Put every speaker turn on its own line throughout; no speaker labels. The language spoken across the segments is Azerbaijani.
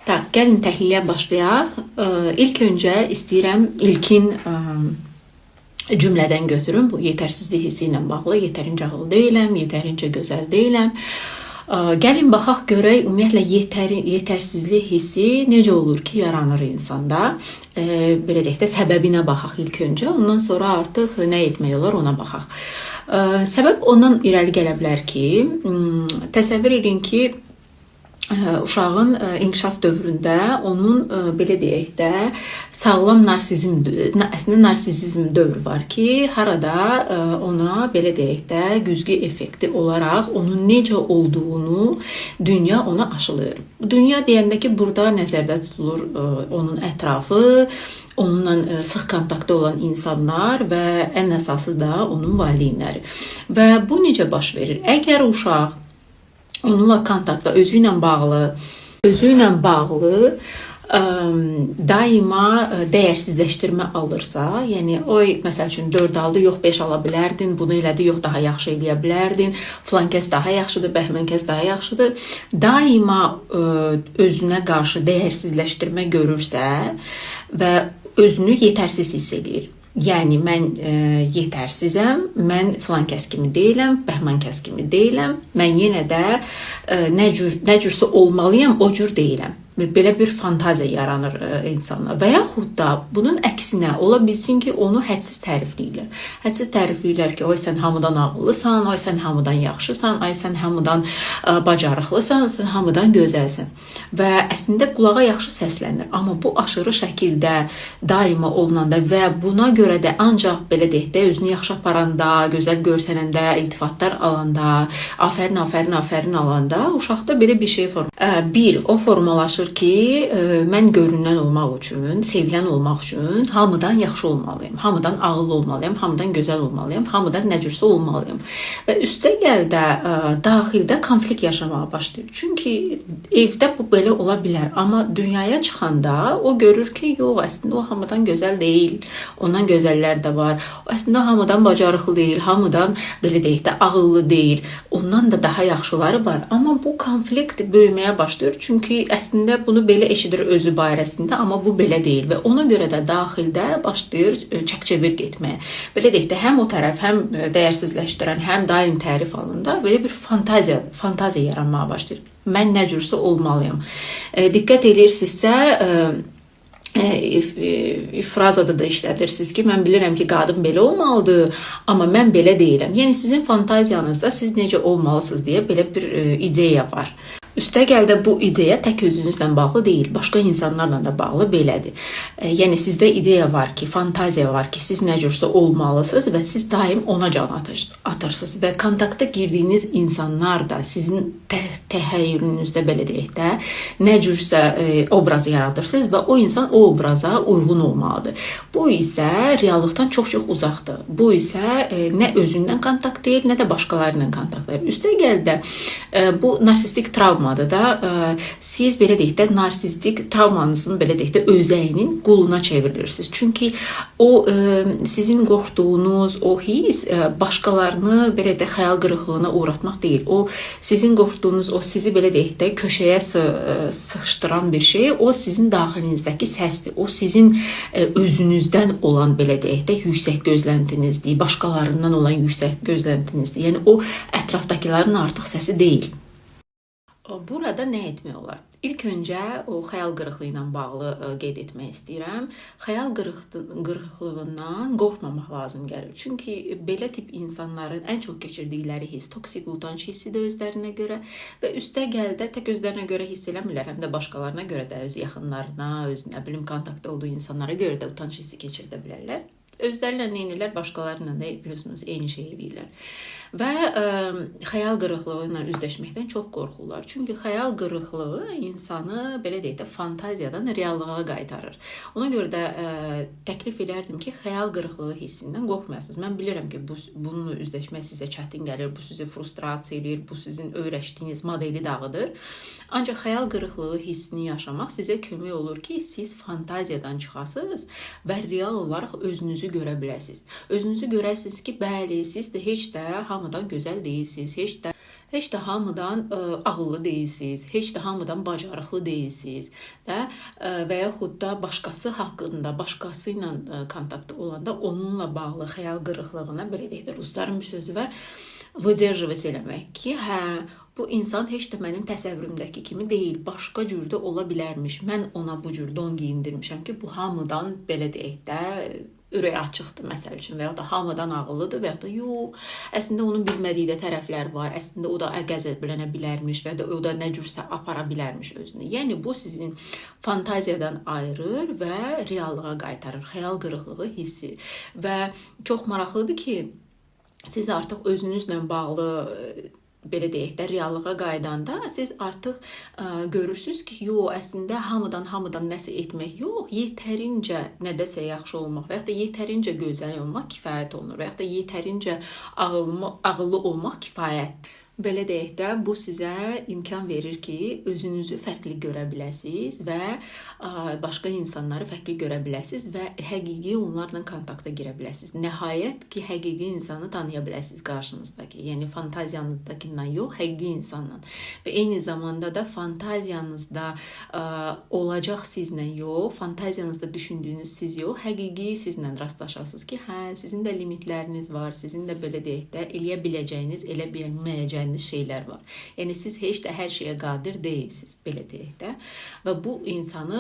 Tak, gəlin təhlilə başlayaq. İlk öncə istəyirəm ilkin cümlədən götürüm. Bu yetərsizlik hissi ilə bağlı. Yetərincə ağıllı deyiləm, yetərincə gözəl deyiləm. Gəlin baxaq görək ümumiyyətlə yetərsizlik hissi necə olur ki, yaranır insanda. Belə deyək də səbəbinə baxaq ilk öncə. Ondan sonra artıq nə etmək olar ona baxaq. Səbəb ondan irəli gələ bilər ki, təsəvvür edin ki, uşağın inkişaf dövründə onun belə deyək də sağlam narsizm, əslində narsizm dövrü var ki, harada ona belə deyək də güzgü effekti olaraq onun necə olduğunu dünya ona aşılayır. Dünya deyəndə ki, burada nəzərdə tutulur onun ətrafı, onunla sıx kontaktda olan insanlar və ən əsası da onun valideynləri. Və bu necə baş verir? Əgər uşaq onunla kontaktda özü ilə bağlı daima dəyərsizləşdirmə alırsa, yəni o məsəl üçün 4 aldı, yox 5 ala bilərdin, bunu elədi, yox daha yaxşı eləyə bilərdin, filan kəs daha yaxşıdır, bəhmən kəs daha yaxşıdır. Daima özünə qarşı dəyərsizləşdirmə görürsə və özünü yetərsiz hiss edir. Yəni mən yetərsizəm, mən filan kəs kimi deyiləm, bəhmən kəs kimi deyiləm, mən yenə də nə cürsə olmalıyam, o cür deyiləm. Belə bir fantaziya yaranır insanda. Və yaxud da bunun əksinə ola bilsin ki, onu hədsiz tərifləyirlər. Hədsiz tərifləyirlər ki, oy sən hamıdan ağıllısan, oy sən hamıdan yaxşısan, ay sən hamıdan bacarıqlısan, sən hamıdan gözəlsən. Və əslində qulağa yaxşı səslənir. Amma bu aşırı şəkildə daima olunanda və buna görə də ancaq belə deyək də özünü yaxşı aparanda, gözəl görsənəndə, iltifatlar alanda, afərin alanda uşaqda belə bir şey o formalaşır ki, mən görünən olmaq üçün, sevilən olmaq üçün hamıdan yaxşı olmalıyım, hamıdan ağıllı olmalıyım, hamıdan gözəl olmalıyım, hamıdan nə cürsə olmalıyım. Və üstəgəl də daxildə konflikt yaşamağa başlayır. Çünki evdə bu belə ola bilər, amma dünyaya çıxanda o görür ki, yox, əslində o hamıdan gözəl deyil, ondan gözəllər də var. O əslində hamıdan bacarıqlı deyil, hamıdan belə deyək də ağıllı deyil, ondan da daha yaxşıları var. Amma bu konflikt böyüməyə başlayır, çünki əslində bunu belə eşidir özü barəsində, amma bu belə deyil və ona görə də daxildə başlayır çək-çevir getməyə. Belə deyək də həm o tərəf, həm dəyərsizləşdirən, həm daim tərif alında belə bir fantaziya yaranmağa başlayır. Mən nə cürsə olmalıyım. Diqqət edirsinizsə, frazada da işlədirsiniz ki, mən bilirəm ki, qadın belə olmalıdır, amma mən belə deyiləm. Yəni sizin fantaziyanızda siz necə olmalısınız deyə belə bir ideya var. Üstəgəl də bu ideya tək özünüzlə bağlı deyil, başqa insanlarla da bağlı belədir. Yəni sizdə ideya var ki, fantaziya var ki, siz nə cürsə olmalısınız və siz daim ona can atırsınız və kontakta girdiyiniz insanlar da sizin təxəyyülünüzdə belə deyək də nə cürsə obraz yaradırsınız və o insan o obraza uyğun olmalıdır. Bu isə reallıqdan çox-çox uzaqdır. Bu isə nə özündən kontakt deyil, nə də başqaları ilə kontakt deyil. Üstəgəl də bu narsistik travma da siz belə deyək də narsistik travmanızın belə deyək də özəyinin quluna çevrilirsiniz. Çünki o sizin qorxduğunuz o his başqalarını belə də xəyal qırıqlığına uğratmaq deyil. O sizin qorxduğunuz o sizi belə deyək də köşəyə sıxışdıran bir şey, o sizin daxilinizdəki səsdir. O sizin özünüzdən olan belə deyək də yüksək gözləntinizdir, başqalarından olan yüksək gözləntinizdir. Yəni o ətrafdakilərin artıq səsi deyil. Burada nə etmək olar? İlk öncə o xəyal qırıqlığı ilə bağlı qeyd etmək istəyirəm. Xəyal qırıqlığından qorxmamaq lazım gəlir. Çünki belə tip insanların ən çox keçirdikləri hiss toksik utanç hissidir özlərinə görə və üstəgəl də tək özlərinə görə hiss eləmirlər, həm də başqalarına görə də öz yaxınlarına, öz nə bilim kontaktda olduğu insanlara görə də utanç hissi keçirdə bilərlər. Özlərlə nə edirlər, başqalarıyla da biliyorsunuz eyni şey edirlər. Və xəyal qırıqlığı ilə üzləşməkdən çox qorxurlar. Çünki xəyal qırıqlığı insanı belə deyək də fantaziyadan reallığa qaytarır. Ona görə də təklif edərdim ki, xəyal qırıqlığı hissindən qorxmayasınız. Mən bilirəm ki, bununla üzləşmək sizə çətin gəlir, bu sizi frustrasiya edir, bu sizin öyrəşdiyiniz modeli dağıdır. Ancaq xəyal qırıqlığı hissini yaşamaq sizə kömək olur ki, siz fantaziyadan çıxasınız və real olaraq özünüzü görə biləsiniz. Özünüzü görəsiniz ki, bəli, siz də heç də hamıdan gözəl deyilsiniz, heç də Heç də hamıdan ağıllı deyilsiniz, heç də hamıdan bacarıqlı deyilsiniz və yaxud da başqası haqqında, başqası ilə kontaktda olanda onunla bağlı xəyal qırıqlığına, belə deyək də, rusların bir sözü var, выдерживать eləmək ki, hə, bu insan heç də mənim təsəvvürümdəki kimi deyil, başqa cürdə ola bilərmiş. Mən ona bu cür don geyindirmişəm ki, bu hamıdan, belə deyək də, ürək açıqdır məsəl üçün və ya da hamıdan ağıllıdır və ya da yox, əslində onun bilmədiyi də tərəflər var, əslində o da qəzəblənə bilərmiş və ya da o da nə cürsə apara bilərmiş özünü. Yəni bu sizin fantaziyadan ayırır və reallığa qaytarır, xəyal qırıqlığı hissi. Və çox maraqlıdır ki, siz artıq özünüzlə bağlı, belə deyək də, reallığa qaydanda siz artıq görürsünüz ki, yox, əslində hamıdan nəsə etmək yox, yetərincə nədəsə yaxşı olmaq və ya da yetərincə gözəl olmaq kifayət olunur və ya da yetərincə ağıllı olmaq kifayət. Belə deyək də, bu sizə imkan verir ki, özünüzü fərqli görə biləsiniz və başqa insanları fərqli görə biləsiniz və həqiqi onlarla kontakta girə biləsiniz. Nəhayət ki, həqiqi insanı tanıya biləsiniz qarşınızdakı. Yəni fantaziyanızdakindən yox, həqiqi insanla. Və eyni zamanda da fantaziyanızda olacaq sizlə yox, fantaziyanızda düşündüyünüz siz yox, həqiqi sizlə rastlaşasınız ki, hə, sizin də limitləriniz var, sizin də, belə deyək də, eləyə biləcəyiniz, elə bilməyəcəyiniz şeylər var. Yəni siz heç də hər şeyə qadir deyilsiniz, belə deyək də. Və bu insanı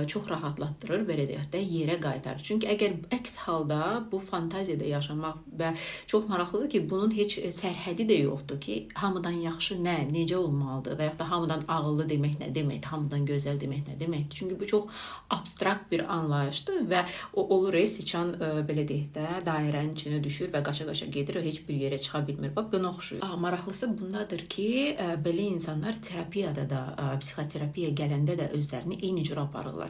çox rahatlatdırır, belə deyək də, yerə qaytarır. Çünki əgər əks halda bu fantaziyada yaşamaq və çox maraqlıdır ki, bunun heç sərhədi də yoxdur ki, hamıdan yaxşı nə, necə olmalıdır və yaxud da hamıdan ağıllı demək nə deməkdir, hamıdan gözəl demək nə deməkdir. Çünki bu çox abstrakt bir anlayışdır və o olur, siçan, belə deyək də, dairənin içinə düşür və qaça-qaça gedir, heç bir yerə çıxa bilmir. Bax, buna oxşuyur. Maraqlısı bundadır ki, belə insanlar terapiyada da, psixoterapiya gələndə də özlərini eyni cür aparırlar.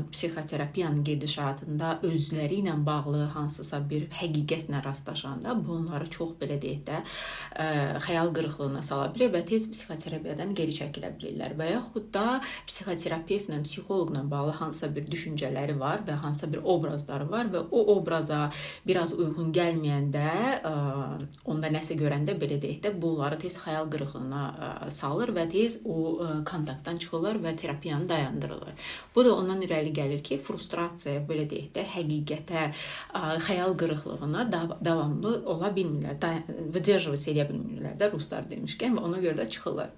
Psixoterapiyanın gedişatında özləri ilə bağlı hansısa bir həqiqətlə rastlaşanda bu onları çox, belə deyək də, xəyal qırıqlığına sala bilir və tez psixoterapiyadan geri çəkilə bilirlər. Və yaxud da psixoterapevtlə, psixoloqla bağlı hansısa bir düşüncələri var və hansısa bir obrazları var və o obraza biraz uyğun gəlməyəndə, onda nəsə görəndə, belə deyək də, bunları tez xəyal qırıqlığına salır və tez o kontaktdan çıxırlar və terapiyanı dayandırırlar. Bu da ondan irəli gəlir ki, frustrasiya, belə deyək də, həqiqətə, xəyal qırıqlığına davamlı ola bilmirlər, выдерживать eləyə bilmirlər də, ruslar demişkən, və ona görə də çıxırlar.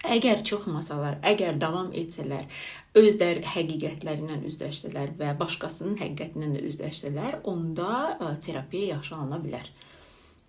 Əgər çıxmasalar, əgər davam etsələr, özləri həqiqətlərindən üzləşdilər və başqasının həqiqətindən də üzləşdilər, onda terapiya yaxşı alına bilər.